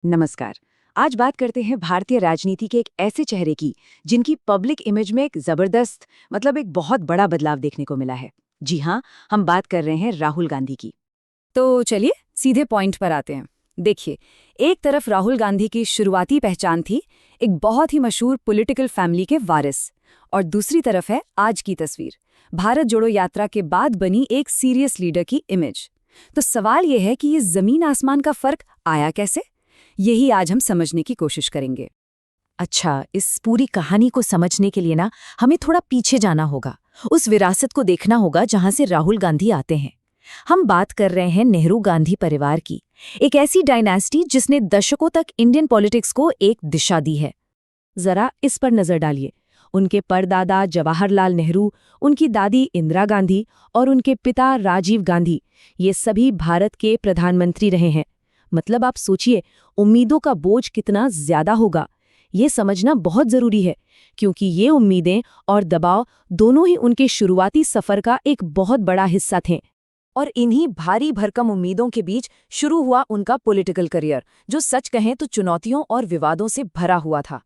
नमस्कार। आज बात करते हैं भारतीय राजनीति के एक ऐसे चेहरे की जिनकी पब्लिक इमेज में एक जबरदस्त एक बहुत बड़ा बदलाव देखने को मिला है। जी हाँ, हम बात कर रहे हैं राहुल गांधी की। तो चलिए सीधे पॉइंट पर आते हैं। देखिए, एक तरफ राहुल गांधी की शुरुआती पहचान थी, एक बहुत ही मशहूर पॉलिटिकल फैमिली के वारिस, और दूसरी तरफ है आज की तस्वीर, भारत जोड़ो यात्रा के बाद बनी एक सीरियस लीडर की इमेज। तो सवाल यह है कि ये जमीन आसमान का फर्क आया कैसे? यही आज हम समझने की कोशिश करेंगे। अच्छा, इस पूरी कहानी को समझने के लिए हमें थोड़ा पीछे जाना होगा, उस विरासत को देखना होगा जहां से राहुल गांधी आते हैं। हम बात कर रहे हैं नेहरू गांधी परिवार की, एक ऐसी डायनेस्टी जिसने दशकों तक इंडियन पॉलिटिक्स को एक दिशा दी है। जरा इस पर नजर डालिए। उनके परदादा जवाहरलाल नेहरू, उनकी दादी इंदिरा गांधी और उनके पिता राजीव गांधी, ये सभी भारत के प्रधानमंत्री रहे हैं। मतलब आप सोचिए, उम्मीदों का बोझ कितना ज्यादा होगा। ये समझना बहुत जरूरी है, क्योंकि ये उम्मीदें और दबाव दोनों ही उनके शुरुआती सफर का एक बहुत बड़ा हिस्सा थे। और इन्हीं भारी भरकम उम्मीदों के बीच शुरू हुआ उनका पॉलिटिकल करियर, जो सच कहें तो चुनौतियों और विवादों से भरा हुआ था।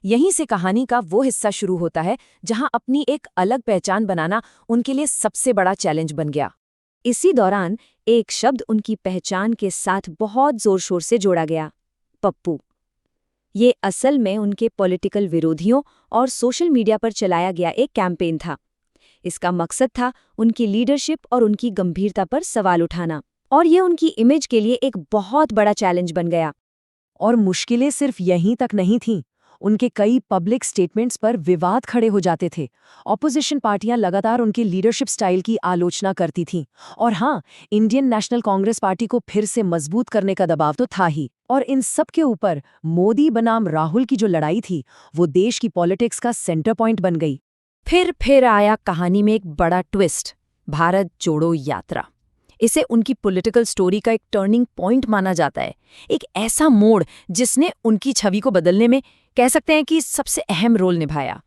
यहीं से कहानी का वो हिस्सा शुरू होता है जहां अपनी एक अलग पहचान बनाना उनके लिए सबसे बड़ा चैलेंज बन गया। इसी दौरान एक शब्द उनकी पहचान के साथ बहुत जोर शोर से जोड़ा गया, पप्पू। ये असल में उनके पॉलिटिकल विरोधियों और सोशल मीडिया पर चलाया गया एक कैंपेन था। इसका मकसद था उनकी लीडरशिप और उनकी गंभीरता पर सवाल उठाना, और ये उनकी इमेज के लिए एक बहुत बड़ा चैलेंज बन गया। और मुश्किलें सिर्फ यहीं तक नहीं थीं। उनके कई पब्लिक स्टेटमेंट्स पर विवाद खड़े हो जाते थे। ऑपोजिशन पार्टियां लगातार उनके लीडरशिप स्टाइल की आलोचना करती थीं। और हाँ, इंडियन नेशनल कांग्रेस पार्टी को फिर से मजबूत करने का दबाव तो था ही। और इन सब के ऊपर मोदी बनाम राहुल की जो लड़ाई थी, वो देश की पॉलिटिक्स का सेंटर पॉइंट बन गई। फिर आया कहानी में एक बड़ा ट्विस्ट, भारत जोड़ो यात्रा। इसे उनकी पॉलिटिकल स्टोरी का एक टर्निंग पॉइंट माना जाता है, एक ऐसा मोड़ जिसने उनकी छवि को बदलने में कह सकते हैं कि सबसे अहम रोल निभाया।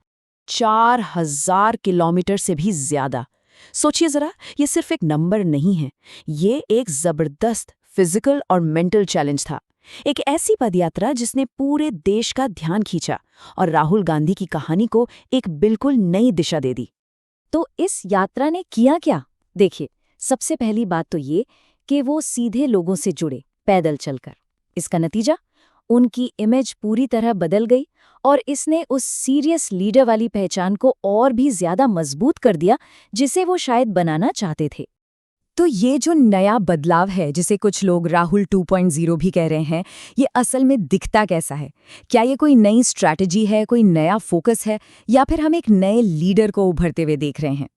4000 किलोमीटर से भी ज्यादा। सोचिए जरा, ये सिर्फ एक नंबर नहीं है, ये एक जबरदस्त फिजिकल और मेंटल चैलेंज था। एक ऐसी पदयात्रा जिसने पूरे देश का ध्यान खींचा और राहुल गांधी की कहानी को एक बिल्कुल नई दिशा दे दी। तो इस यात्रा ने किया क्या? देखिए, सबसे पहली बात तो ये कि वो सीधे लोगों से जुड़े, पैदल चलकर। इसका नतीजा, उनकी इमेज पूरी तरह बदल गई, और इसने उस सीरियस लीडर वाली पहचान को और भी ज्यादा मजबूत कर दिया जिसे वो शायद बनाना चाहते थे। तो ये जो नया बदलाव है, जिसे कुछ लोग राहुल 2.0 भी कह रहे हैं, ये असल में दिखता कैसा है? क्या ये कोई नई स्ट्रैटेजी है, कोई नया फोकस है, या फिर हम एक नए लीडर को उभरते हुए देख रहे हैं?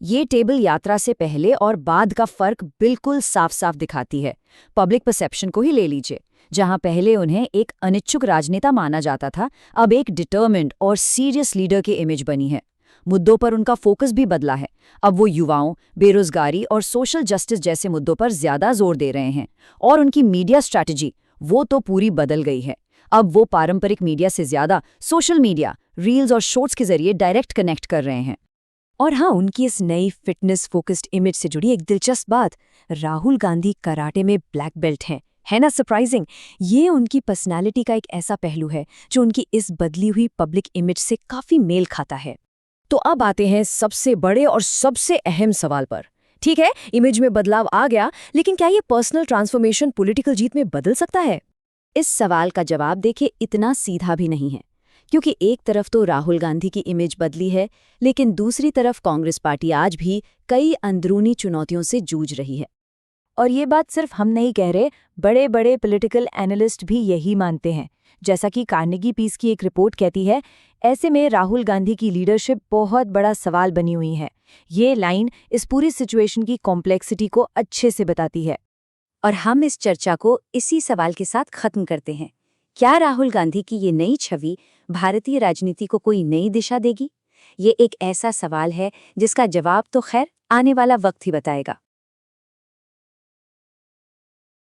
ये टेबल यात्रा से पहले और बाद का फर्क बिल्कुल साफ साफ दिखाती है। पब्लिक परसेप्शन को ही ले लीजिए। जहां पहले उन्हें एक अनिच्छुक राजनेता माना जाता था, अब एक डिटर्मिन्ड और सीरियस लीडर की इमेज बनी है। मुद्दों पर उनका फोकस भी बदला है। अब वो युवाओं, बेरोजगारी और सोशल जस्टिस जैसे मुद्दों पर ज्यादा जोर दे रहे हैं। और उनकी मीडिया स्ट्रैटेजी, वो तो पूरी बदल गई है। अब वो पारंपरिक मीडिया से ज्यादा सोशल मीडिया, रील्स और शॉर्ट्स के जरिए डायरेक्ट कनेक्ट कर रहे हैं। और हाँ, उनकी इस नई फिटनेस फोकस्ड इमेज से जुड़ी एक दिलचस्प बात, राहुल गांधी कराटे में ब्लैक बेल्ट हैं। है ना सरप्राइजिंग? ये उनकी पर्सनालिटी का एक ऐसा पहलू है जो उनकी इस बदली हुई पब्लिक इमेज से काफी मेल खाता है। तो अब आते हैं सबसे बड़े और सबसे अहम सवाल पर। ठीक है, इमेज में बदलाव आ गया, लेकिन क्या ये पर्सनल ट्रांसफॉर्मेशन पॉलिटिकल जीत में बदल सकता है? इस सवाल का जवाब देखिए इतना सीधा भी नहीं है, क्योंकि एक तरफ तो राहुल गांधी की इमेज बदली है, लेकिन दूसरी तरफ कांग्रेस पार्टी आज भी कई अंदरूनी चुनौतियों से जूझ रही है। और ये बात सिर्फ हम नहीं कह रहे, बड़े बड़े पॉलिटिकल एनालिस्ट भी यही मानते हैं। जैसा कि कार्नेगी पीस की एक रिपोर्ट कहती है, ऐसे में राहुल गांधी की लीडरशिप बहुत बड़ा सवाल बनी हुई है। ये लाइन इस पूरी सिचुएशन की कॉम्प्लेक्सिटी को अच्छे से बताती है। और हम इस चर्चा को इसी सवाल के साथ खत्म करते हैं। क्या राहुल गांधी की ये नई छवि भारतीय राजनीति को कोई नई दिशा देगी? ये एक ऐसा सवाल है जिसका जवाब तो खैर आने वाला वक्त ही बताएगा।